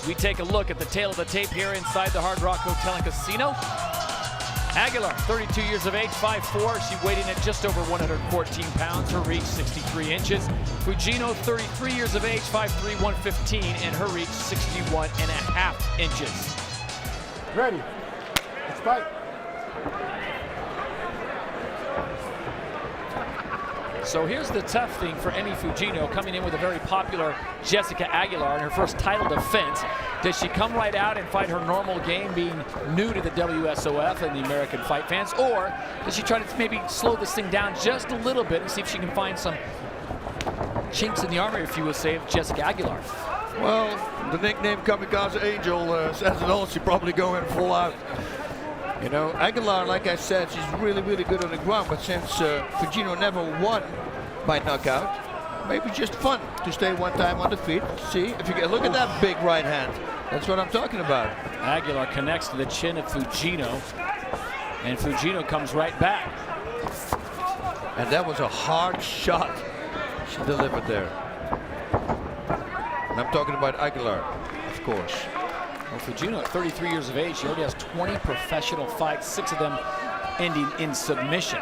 We take a look at the tail of the tape here inside the Hard Rock Hotel and Casino. Aguilar, 32 years of age, 5'4". She weighed in at just over 114 pounds. Her reach, 63 inches. Fujino, 33 years of age, 5'3", 115, and her reach, 61.5 inches. Ready. Let's fight. So here's the tough thing for Emi Fujino, coming in with a very popular Jessica Aguilar in her first title defense. Does she come right out and fight her normal game, being new to the WSOF and the American fight fans, or does she try to maybe slow this thing down just a little bit and see if she can find some chinks in the armor, if you will say, of Jessica Aguilar? Well, the nickname Kamikaze Angel says it all. She probably go in full out. You know, Aguilar, like I said, she's really, really good on the ground, but since Fujino never won by knockout, maybe just fun to stay one time on the feet. See, if you can look at that big right hand. That's what I'm talking about. Aguilar connects to the chin of Fujino, and Fujino comes right back. And that was a hard shot she delivered there. And I'm talking about Aguilar, of course. Well, Fujino, at 33 years of age, she already has 20 professional fights, 6 of them ending in submission.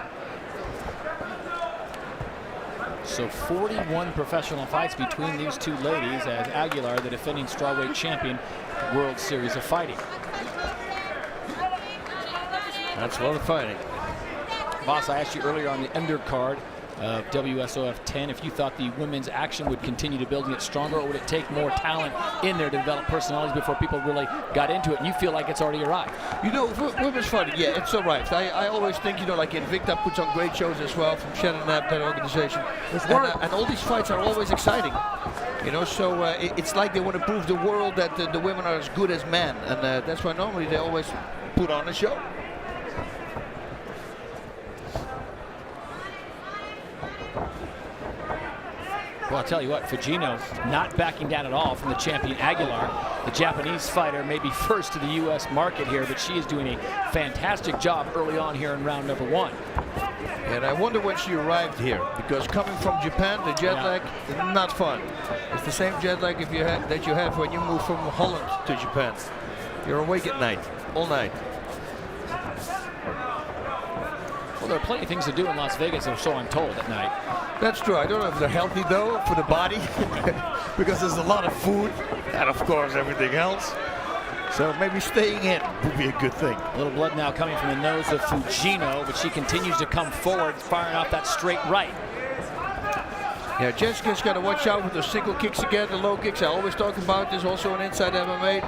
So 41 professional fights between these two ladies, as Aguilar, the defending strawweight champion, World Series of Fighting. That's a lot of fighting. Boss, I asked you earlier on the undercard of WSOF 10 if you thought the women's action would continue to build and get stronger, or would it take more talent in there to develop personalities before people really got into it, and you feel like it's already arrived? You know, women's fighting, yeah, it's arrived. I always think, you know, like Invicta puts on great shows as well, from Shannon Knapp, that organization. And all these fights are always exciting. You know, so it's like they want to prove the world that the women are as good as men, and that's why normally they always put on a show. Well, I'll tell you what, Fujino not backing down at all from the champion Aguilar. The Japanese fighter may be first to the U.S. market here, but she is doing a fantastic job early on here in round number 1. And I wonder when she arrived here, because coming from Japan, the jet lag is not fun. It's the same jet lag that you have when you move from Holland to Japan. You're awake at night, all night. Well, there are plenty of things to do in Las Vegas, or so I'm told, at night. That's true. I don't know if they're healthy, though, for the body, because there's a lot of food and, of course, everything else. So maybe staying in would be a good thing. A little blood now coming from the nose of Fujino, but she continues to come forward, firing off that straight right. Yeah, Jessica's got to watch out with the single kicks again, the low kicks. I always talk about this also in Inside MMA,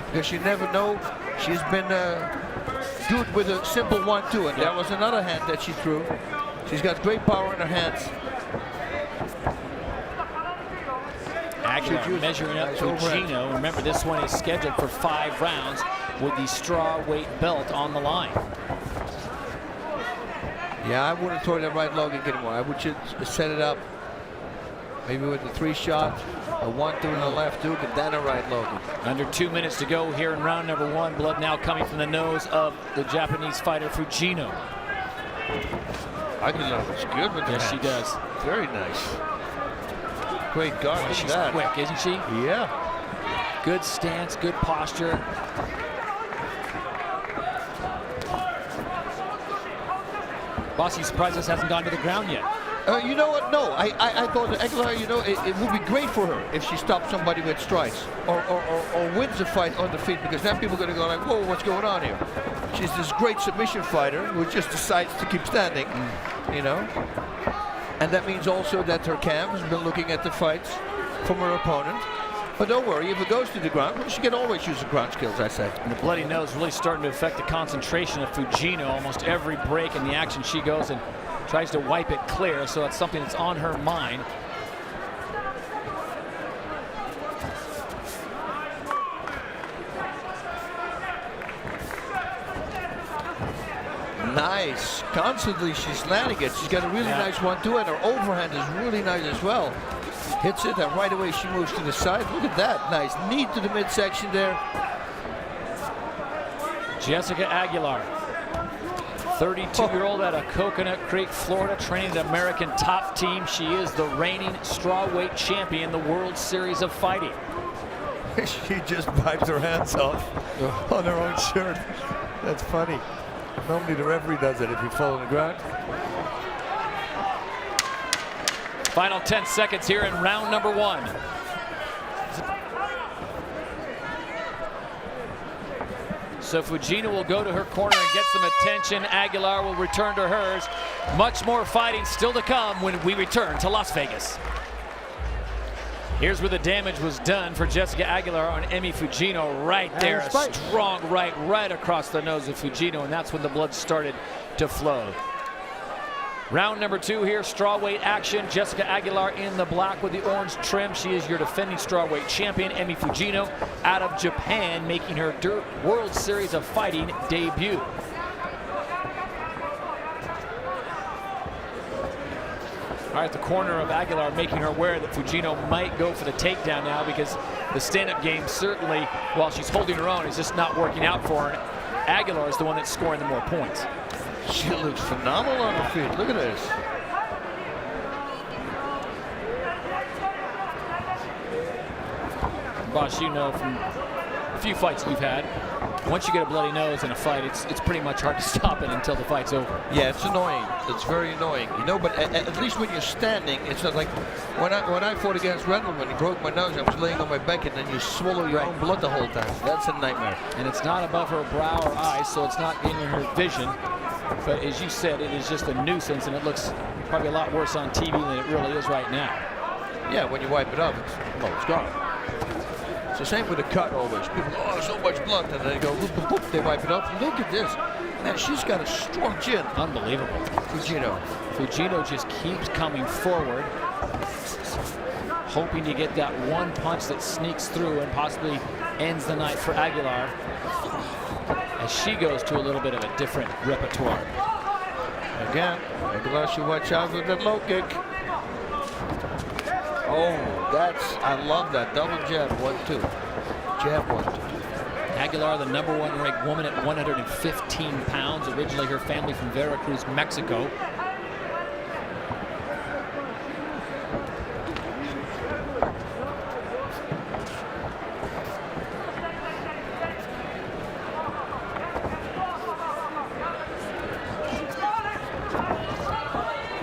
because you never know. She's been good with a simple 1-2, and that was another hand that she threw. She's got great power in her hands. Aguilar measuring up Fujino. Remember, this one is scheduled for 5 rounds with the straw weight belt on the line. Yeah, I wouldn't throw that right low kick anymore. I would just set it up maybe with the 3-shot, a 1-2 and a left hook, and then a right low kick. Under 2 minutes to go here in round number 1. Blood now coming from the nose of the Japanese fighter Fujino. Aguilar looks good with that. Yes, she does. Very nice. Great guard. She's quick, isn't she? Yeah. Good stance, good posture. Boss, you surprised this hasn't gone to the ground yet? You know what? No, I thought that Aguilar, you know, it would be great for her if she stopped somebody with strikes or wins the fight on the feet, because then people are going to go like, whoa, what's going on here? She's this great submission fighter who just decides to keep standing, you know. And that means also that her cam has been looking at the fights from her opponent. But don't worry, if it goes to the ground, she can always use the ground skills, I say. And the bloody nose really starting to affect the concentration of Fujino. Almost every break in the action, she goes and tries to wipe it clear, so it's something that's on her mind. Nice. Constantly she's landing it. She's got a really nice 1-2, and her overhand is really nice as well. Hits it, and right away she moves to the side. Look at that. Nice knee to the midsection there. Jessica Aguilar, 32-year-old out of Coconut Creek, Florida, training the American top team. She is the reigning strawweight champion, the World Series of Fighting. She just wiped her hands off on her own shirt. That's funny. Normally the referee does it if you fall on the ground. Final 10 seconds here in round number 1. So Fujino will go to her corner and get some attention. Aguilar will return to hers. Much more fighting still to come when we return to Las Vegas. Here's where the damage was done for Jessica Aguilar on Emi Fujino. Right there, a strong right across the nose of Fujino, and that's when the blood started to flow. Round number 2 here, strawweight action. Jessica Aguilar in the black with the orange trim. She is your defending strawweight champion. Emi Fujino out of Japan, making her World Series of Fighting debut. All right, the corner of Aguilar making her aware that Fujino might go for the takedown now, because the stand-up game certainly, while she's holding her own, is just not working out for her. Aguilar is the one that's scoring the more points. She looks phenomenal on her feet. Look at this. Boss, you know from a few fights we've had, once you get a bloody nose in a fight, it's pretty much hard to stop it until the fight's over. Yeah, it's annoying. It's very annoying. You know, but at least when you're standing, it's not like when I fought against Randleman and broke my nose, I was laying on my back, and then you swallow your own blood the whole time. That's a nightmare. And it's not above her brow or eyes, so it's not in her vision. But as you said, it is just a nuisance, and it looks probably a lot worse on TV than it really is right now. Yeah, when you wipe it up, it's gone. It's the same with a cut always. People, oh, so much blood, and they go, whoop, whoop, whoop, they wipe it up. Look at this. Man, she's got a strong chin. Unbelievable. Fujino just keeps coming forward, hoping to get that one punch that sneaks through and possibly ends the night for Aguilar, as she goes to a little bit of a different repertoire. Again, Aguilar should watch out with that low kick. Oh, I love that. Double jab, 1-2. Jab, 1-2. Aguilar, the #1 ranked woman at 115 pounds. Originally her family from Veracruz, Mexico.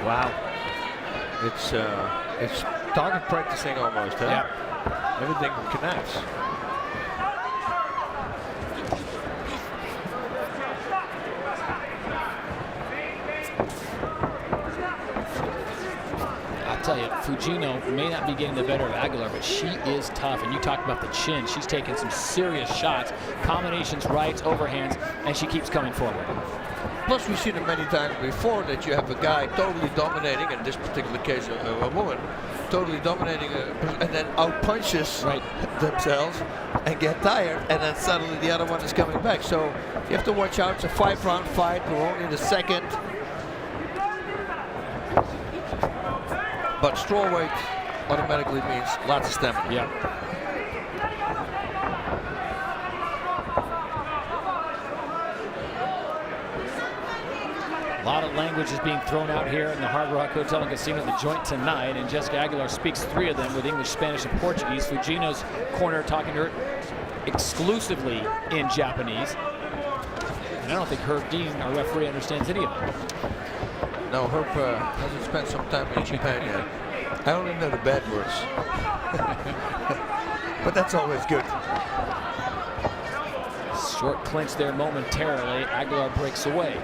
Wow. It's target practicing almost, huh? Yeah. Everything connects. I'll tell you, Fujino may not be getting the better of Aguilar, but she is tough. And you talk about the chin. She's taking some serious shots, combinations, rights, overhands, and she keeps coming forward. Plus, we've seen it many times before that you have a guy totally dominating, in this particular case, a woman, totally dominating, and then out-punches themselves and get tired, and then suddenly the other one is coming back. So you have to watch out. It's a 5-round fight. We're only in the second. But strawweight automatically means lots of stamina. Yeah. A lot of language is being thrown out here in the Hard Rock Hotel and Casino at the Joint tonight, and Jessica Aguilar speaks 3 of them with English, Spanish, and Portuguese. Fujino's corner talking to her exclusively in Japanese. And I don't think Herb Dean, our referee, understands any of it. No, Herb hasn't spent some time in Japan yet. I only know the bad words. But that's always good. Short clinch there momentarily. Aguilar breaks away.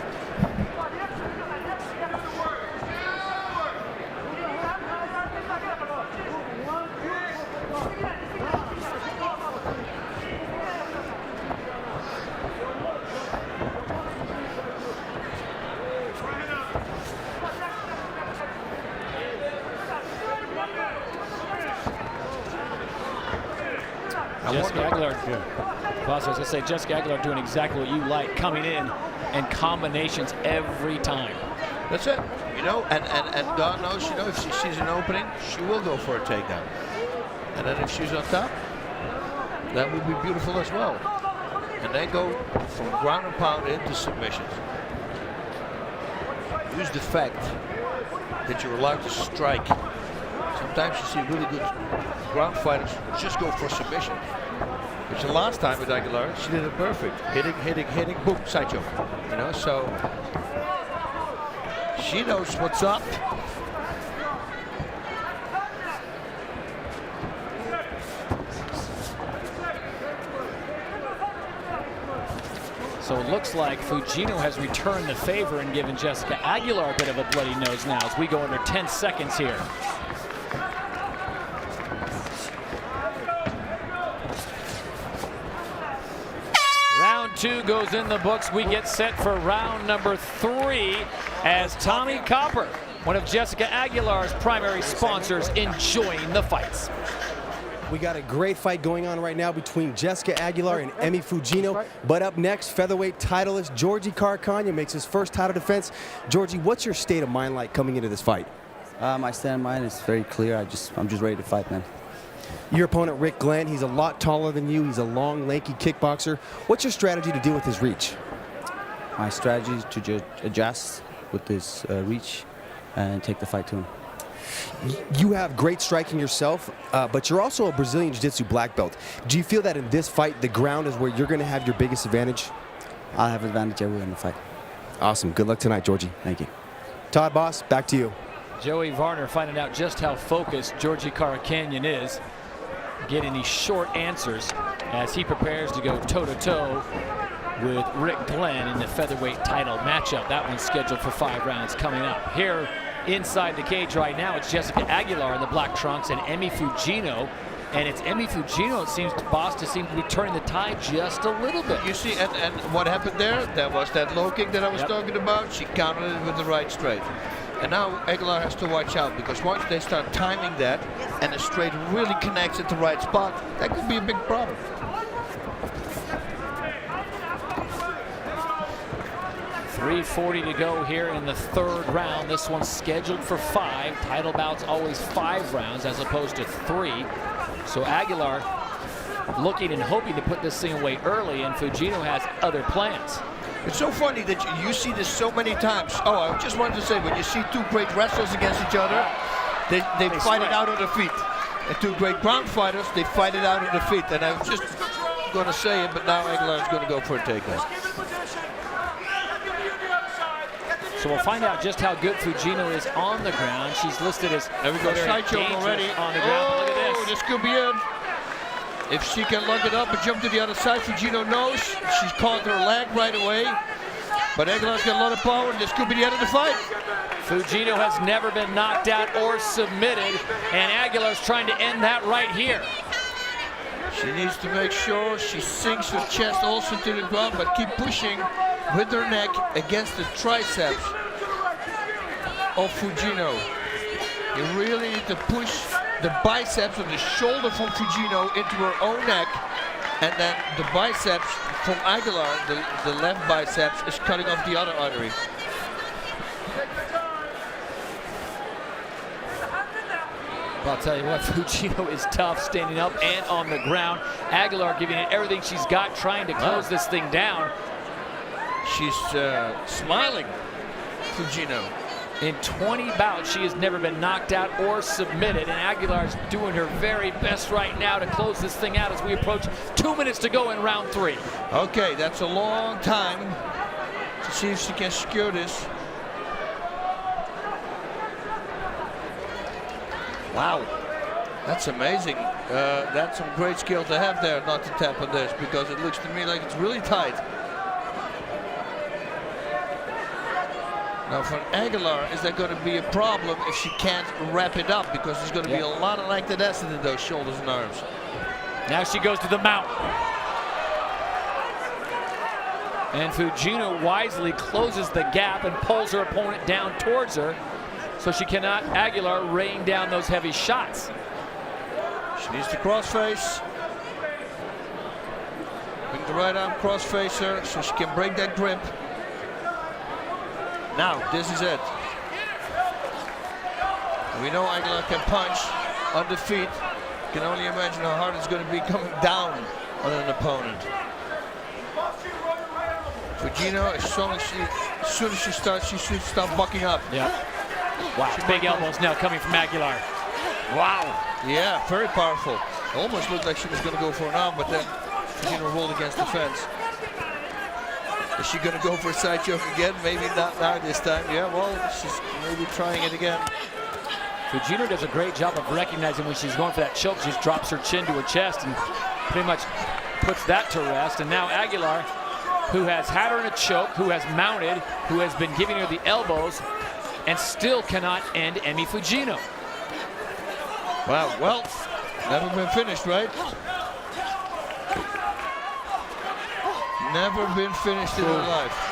Jessica Aguilar, Boss, as I say, Jessica Aguilar doing exactly what you like, coming in and combinations every time. That's it. You know, and God knows, you know, if she sees an opening, she will go for a takedown. And then if she's on top, that would be beautiful as well. And then go from ground and pound into submissions. Use the fact that you're allowed to strike. Sometimes you see really good ground fighters just go for submission. Which the last time with Aguilar, she did it perfect. Hitting, boom, side choke. You know, so she knows what's up. So it looks like Fujino has returned the favor and given Jessica Aguilar a bit of a bloody nose now as we go under 10 seconds here. Round 2 goes in the books. We get set for round number 3 as Tommy Copper, one of Jessica Aguilar's primary sponsors, enjoying the fights. We got a great fight going on right now between Jessica Aguilar and Emi Fujino. But up next, featherweight titleist Georgie Carcagna makes his first title defense. Georgie, what's your state of mind like coming into this fight? My state of mind is very clear. I'm just ready to fight, man. Your opponent, Rick Glenn, he's a lot taller than you. He's a long, lanky kickboxer. What's your strategy to deal with his reach? My strategy is to adjust with his reach and take the fight to him. You have great striking yourself, but you're also a Brazilian Jiu-Jitsu black belt. Do you feel that in this fight, the ground is where you're going to have your biggest advantage? I'll have advantage everywhere in the fight. Awesome. Good luck tonight, Georgie. Thank you. Todd Boss, back to you. Joey Varner finding out just how focused Georgie Carcagna is, getting these short answers as he prepares to go toe-to-toe with Rick Glenn in the featherweight title matchup. That one's scheduled for 5 rounds coming up. Here inside the cage right now, it's Jessica Aguilar in the black trunks and Emi Fujino. And it's Emi Fujino, it seems, Boss, to seem to be turning the tide just a little bit. You see, and what happened there? That was that low kick that I was talking about. She countered it with the right straight. And now Aguilar has to watch out, because once they start timing that and the straight really connects at the right spot, that could be a big problem. .340 to go here in the 3rd round. This one's scheduled for 5. Title bouts always 5 rounds as opposed to 3. So Aguilar looking and hoping to put this thing away early, and Fujino has other plans. It's so funny that you see this so many times. Oh, I just wanted to say, when you see 2 great wrestlers against each other, they fight it out on the feet. And 2 great ground fighters, they fight it out on the feet. And I was just going to say it, but now Aguilar is going to go for a takedown. So we'll find out just how good Fujino is on the ground. She's listed as there we go, side choke already on the ground. Oh, look at this could be it. If she can lug it up and jump to the other side, Fujino knows. She's caught her leg right away. But Aguilar's got a lot of power. This could be the end of the fight. Fujino has never been knocked out or submitted, and Aguilar's trying to end that right here. She needs to make sure she sinks her chest also to the ground, but keep pushing with her neck against the triceps of Fujino. You really need to push the biceps or the shoulder from Fujino into her own neck, and then the biceps from Aguilar, the left biceps, is cutting off the other artery. I'll tell you what, Fujino is tough standing up and on the ground. Aguilar giving it everything she's got, trying to close this thing down. She's smiling, Fujino. In 20 bouts, she has never been knocked out or submitted, and Aguilar's doing her very best right now to close this thing out as we approach 2 minutes to go in round 3. Okay, that's a long time to see if she can secure this. Wow, that's amazing. That's some great skill to have there, not to tap on this, because it looks to me like it's really tight. Now for Aguilar, is that going to be a problem if she can't wrap it up? Because there's going to be a lot of lactic acid in those shoulders and arms. Now she goes to the mount. And Fujino wisely closes the gap and pulls her opponent down towards her, so she cannot, Aguilar, rain down those heavy shots. She needs to cross-face. Bring the right arm cross-face her so she can break that grip. Now, this is it. We know Aguilar can punch on the feet. You can only imagine how hard it's going to be coming down on an opponent. Fujino, as soon as she starts, she should start bucking up. Yeah. Wow, big elbows now coming from Aguilar. Wow. Yeah, very powerful. Almost looked like she was going to go for an arm, but then Fujino rolled against the fence. Is she going to go for a side choke again? Maybe not now this time. Yeah, well, she's maybe trying it again. Fujino does a great job of recognizing when she's going for that choke. She just drops her chin to her chest and pretty much puts that to rest. And now Aguilar, who has had her in a choke, who has mounted, who has been giving her the elbows, and still cannot end Emi Fujino. Wow, well, never been finished, right? Never been finished in her life.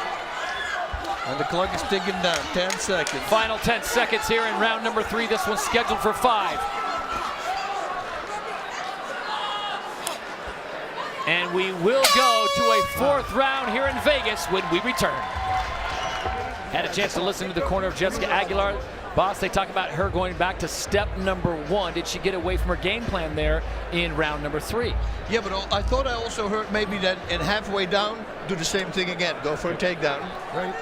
And the clock is ticking down, 10 seconds. Final 10 seconds here in round number 3. This one's scheduled for 5. And we will go to a 4th round here in Vegas when we return. Had a chance to listen to the corner of Jessica Aguilar. Boss, they talk about her going back to step number 1. Did she get away from her game plan there in round number 3? Yeah, but I thought I also heard maybe that in halfway down, do the same thing again. Go for a takedown. Right.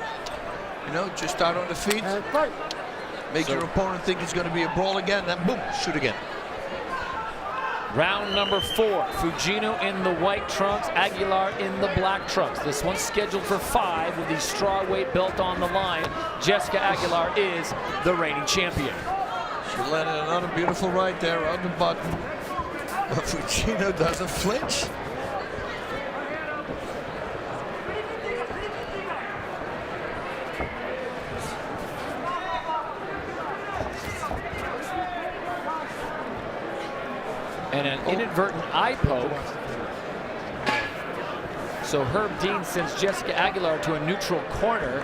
You know, just start on the feet. And fight. Make your opponent think it's going to be a brawl again, then boom, shoot again. Round number 4, Fujino in the white trunks, Aguilar in the black trunks. This one's scheduled for 5 with the strawweight belt on the line. Jessica Aguilar is the reigning champion. She landed another beautiful right there on the button. But Fujino doesn't flinch. And an inadvertent eye poke. So Herb Dean sends Jessica Aguilar to a neutral corner.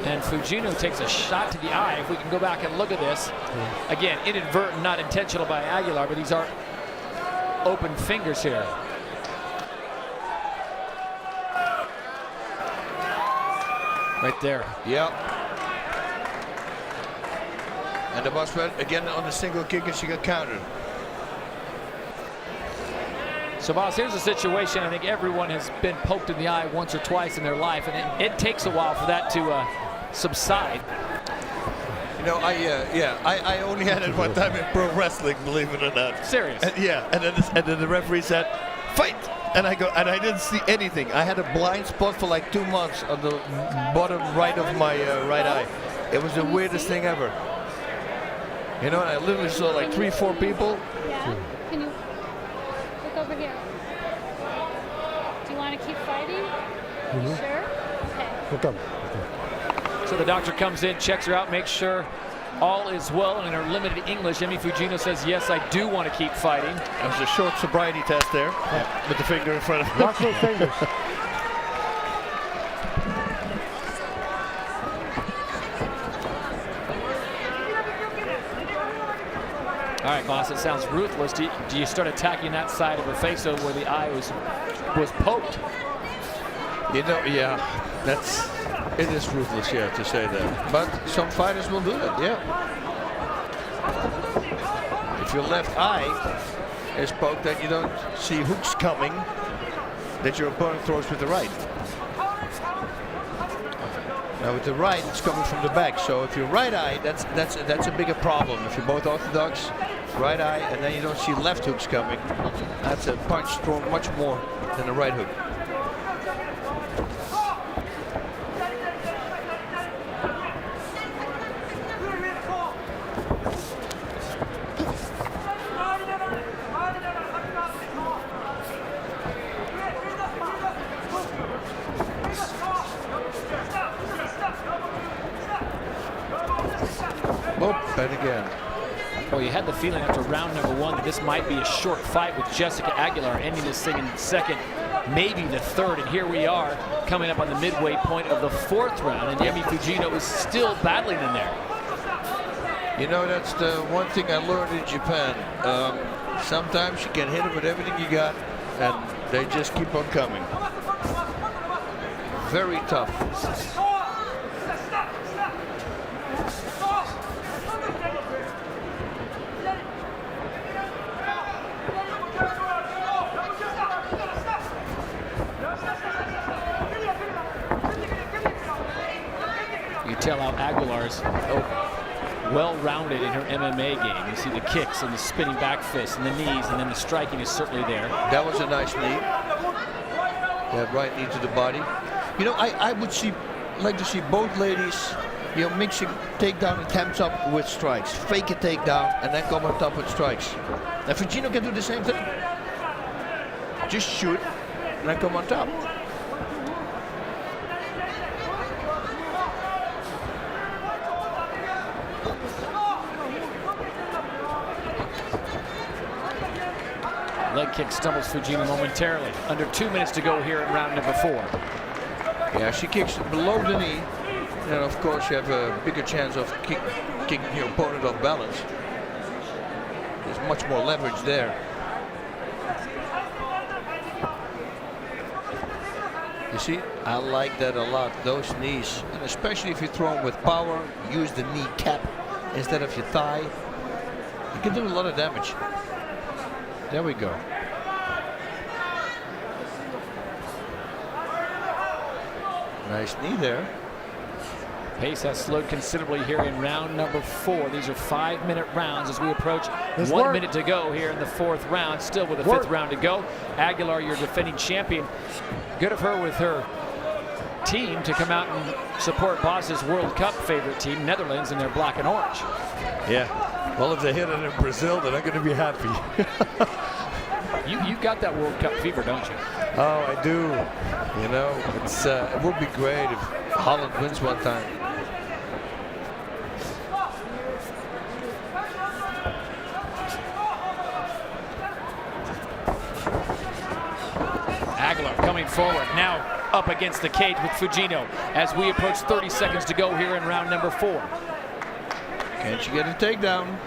And Fujino takes a shot to the eye. If we can go back and look at this. Again, inadvertent, not intentional by Aguilar, but these are open fingers here. Right there. Yep. And the boss went again on the single kick and she got countered. So, boss, here's a situation. I think everyone has been poked in the eye once or twice in their life, and it takes a while for that to subside. You know, I only had it one time in pro wrestling, believe it or not. Serious? And, yeah, and then the referee said, "Fight!" And I didn't see anything. I had a blind spot for like 2 months on the bottom right of my right eye. It was the weirdest thing ever. You know, and I literally saw like 3-4 people. Yeah? Can you look over here? Do you want to keep fighting? You sure? Okay. Look up. So the doctor comes in, checks her out, makes sure all is well. And in her limited English, Emi Fujino says, "Yes, I do want to keep fighting." That was a short sobriety test there, with the finger in front of him. Watch those fingers. All right, boss, it sounds ruthless. Do you start attacking that side of her face where the eye was poked? You know, yeah, it is ruthless, yeah, to say that. But some fighters will do that, yeah. If your left eye is poked, that you don't see hooks coming that your opponent throws with the right. Now with the right, it's coming from the back. So if your right eye, that's a bigger problem. If you're both orthodox, right eye, and then you don't see left hooks coming, that's a punch thrown much more than a right hook. And again. Well, you had the feeling after round number 1 that this might be a short fight with Jessica Aguilar ending this thing in the 2nd, maybe the 3rd. And here we are coming up on the midway point of the 4th round, and Emi Fujino is still battling in there. You know, that's the one thing I learned in Japan. Sometimes you can hit them with everything you got, and they just keep on coming. Very tough. You tell how Aguilar's well-rounded in her MMA game. You see the kicks and the spinning back fists and the knees, and then the striking is certainly there. That was a nice knee. That right knee to the body. You know, I would like to see both ladies, you know, mixing takedown attempts up with strikes. Fake a takedown and then come on top with strikes. And Fujino can do the same thing. Just shoot and then come on top. Leg kick stumbles Fujino momentarily. Under 2 minutes to go here in round number 4. Yeah, she kicks below the knee. And of course you have a bigger chance of kicking your opponent off balance. There's much more leverage there. You see, I like that a lot, those knees. And especially if you throw them with power, use the knee cap instead of your thigh. You can do a lot of damage. There we go. Nice knee there. Pace has slowed considerably here in round number 4. These are 5-minute rounds as we approach Let's 1 work. minute to go here in the 4th round. Still with the 5th round to go. Aguilar, your defending champion. Good of her with her team to come out and support Boss's World Cup favorite team, Netherlands, in their black and orange. Yeah. Well, if they hit it in Brazil, they're not going to be happy. You got that World Cup fever, don't you? Oh, I do. You know, it would be great if Holland wins one time. Aguilar coming forward, now up against the cage with Fujino as we approach 30 seconds to go here in round number 4. Can she get a takedown?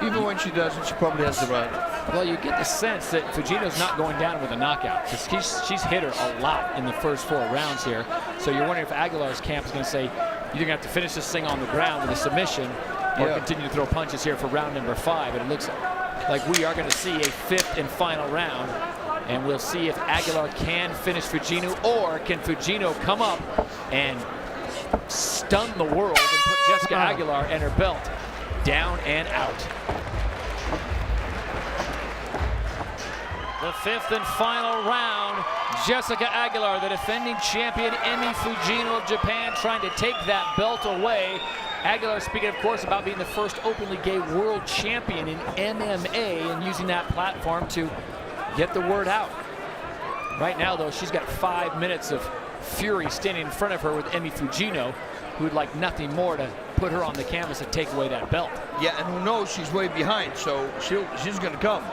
Even when she doesn't, she probably has the right. Well, you get the sense that Fujino's not going down with a knockout because she's hit her a lot in the first 4 rounds here. So you're wondering if Aguilar's camp is going to say, you're going to have to finish this thing on the ground with a submission or continue to throw punches here for round number 5. And it looks like we are going to see a 5th and final round. And we'll see if Aguilar can finish Fujino, or can Fujino come up and stun the world and put Jessica Aguilar and her belt down and out. The 5th and final round. Jessica Aguilar, the defending champion, Emi Fujino of Japan, trying to take that belt away. Aguilar speaking, of course, about being the first openly gay world champion in MMA and using that platform to get the word out. Right now, though, she's got 5 minutes of fury standing in front of her with Emi Fujino, who would like nothing more to put her on the canvas and take away that belt. Yeah, and who knows, she's way behind, so she's going to come.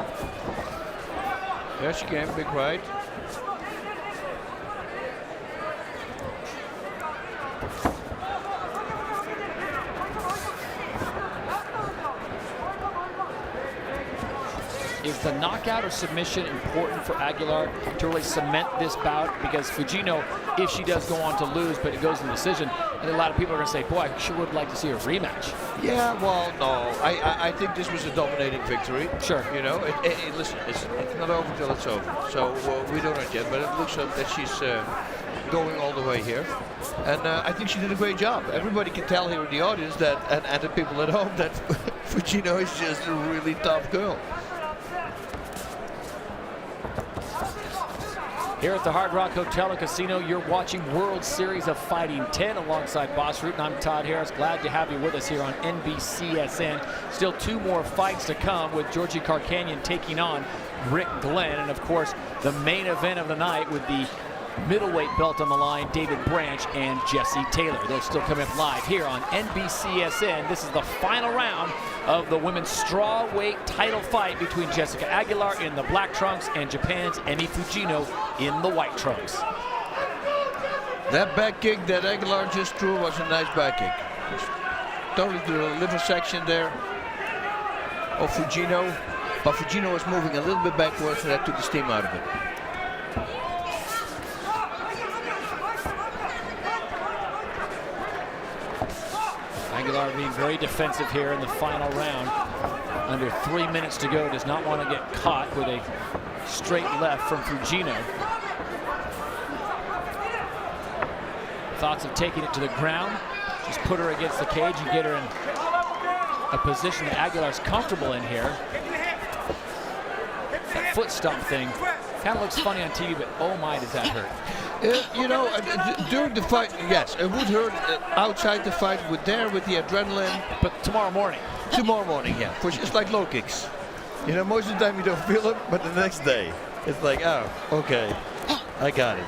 There she came, big right. Is the knockout or submission important for Aguilar to really cement this bout? Because Fujino, if she does go on to lose, but it goes in decision, and a lot of people are going to say, boy, I sure would like to see a rematch. Yeah, well, no. I think this was a dominating victory. Sure. You know, listen, it's not over till it's over. So we don't know yet, but it looks like that she's going all the way here. And I think she did a great job. Everybody can tell here in the audience that, and the people at home, that Fujino is just a really tough girl. Here at the Hard Rock Hotel and Casino, you're watching World Series of Fighting 10 alongside Boss Root, and I'm Todd Harris. Glad to have you with us here on NBCSN. Still 2 more fights to come with Georgie Karkanyan taking on Rick Glenn, and of course the main event of the night with the middleweight belt on the line, David Branch and Jesse Taylor. They're still coming up live here on NBCSN. This is the final round of the women's strawweight title fight between Jessica Aguilar in the black trunks and Japan's Emi Fujino in the white trunks. That back kick that Aguilar just threw was a nice back kick. Totally to the liver section there of Fujino. But Fujino was moving a little bit backwards, and that took the steam out of it. Aguilar being very defensive here in the final round. Under 3 minutes to go, does not want to get caught with a straight left from Fujino. Thoughts of taking it to the ground. Just put her against the cage and get her in a position that Aguilar's comfortable in here. That foot stomp thing kind of looks funny on TV, but oh my, does that hurt. You know, during the fight, yes, it would hurt. Outside the fight, with the adrenaline. But tomorrow morning. Tomorrow morning, yeah. For it's like low kicks. You know, most of the time you don't feel it, but the next day, it's like, oh, okay, I got it.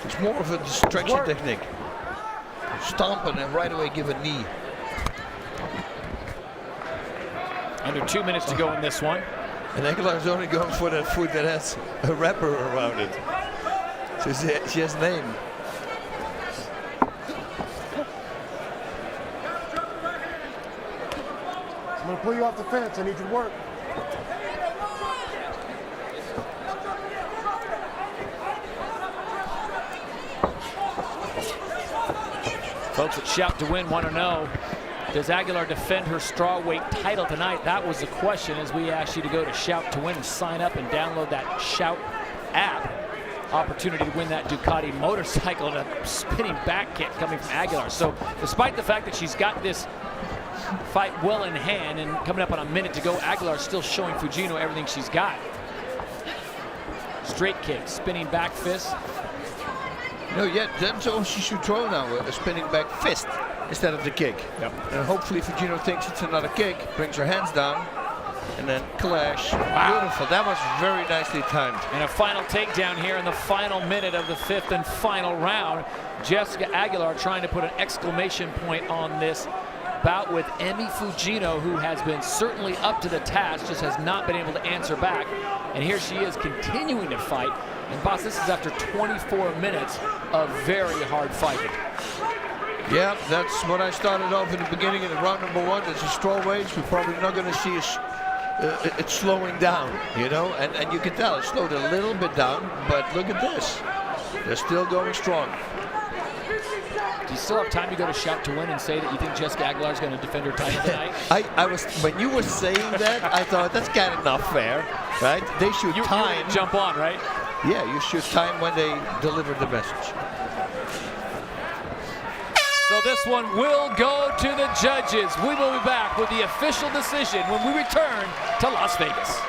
It's more of a distraction technique. Stomp and then right away give a knee. Under 2 minutes to go in this one. And Aguilar's only going for that foot that has a wrapper around it. So she has name. I'm going to pull you off the fence. I need you to work. Folks at Shout to Win want to know, does Aguilar defend her strawweight title tonight? That was the question as we asked you to go to Shout to Win and sign up and download that Shout app. Opportunity to win that Ducati motorcycle and a spinning back kick coming from Aguilar. So despite the fact that she's got this fight well in hand and coming up on a minute to go, Aguilar's still showing Fujino everything she's got. Straight kick, spinning back fist. No, yeah, that's all she should throw now, a spinning back fist instead of the kick. Yep. And hopefully Fujino thinks it's another kick, brings her hands down, and then clash. Wow. Beautiful, that was very nicely timed. And a final takedown here in the final minute of the 5th and final round. Jessica Aguilar trying to put an exclamation point on this bout with Emi Fujino, who has been certainly up to the task, just has not been able to answer back. And here she is continuing to fight. And boss, this is after 24 minutes of very hard fighting. Yeah, that's what I started off in the beginning in the round number 1. It's a strawweight. We're probably not going to see it slowing down, you know, and you can tell it slowed a little bit down, but look at this. They're still going strong. Do you still have time to go to Shout to Win and say that you think Jessica Aguilar is going to defend her title tonight? I was, when you were saying that, I thought that's kind of not fair, right? They should time. You jump on, right? Yeah, you should time when they deliver the message. So this one will go to the judges. We will be back with the official decision when we return to Las Vegas.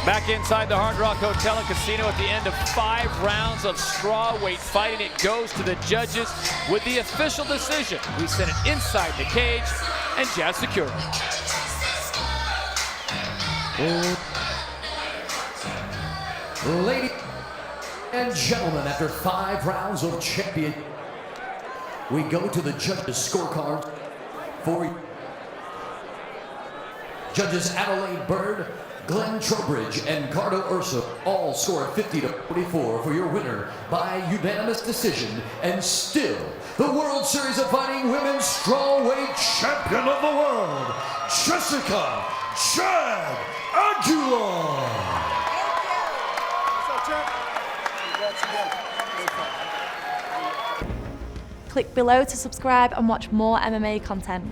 Back inside the Hard Rock Hotel and Casino at the end of 5 rounds of strawweight fighting. It goes to the judges with the official decision. We send it inside the cage and Jazz Security. Ladies and gentlemen, after 5 rounds of champion, we go to the judges' scorecard for judges Adelaide Bird, Glenn Trowbridge, and Cardo Urso all score 50-44 for your winner by unanimous decision, and still the World Series of Fighting Women's Strawweight Champion of the World, Jessica "Chad" Aguilar. Click below to subscribe and watch more MMA content.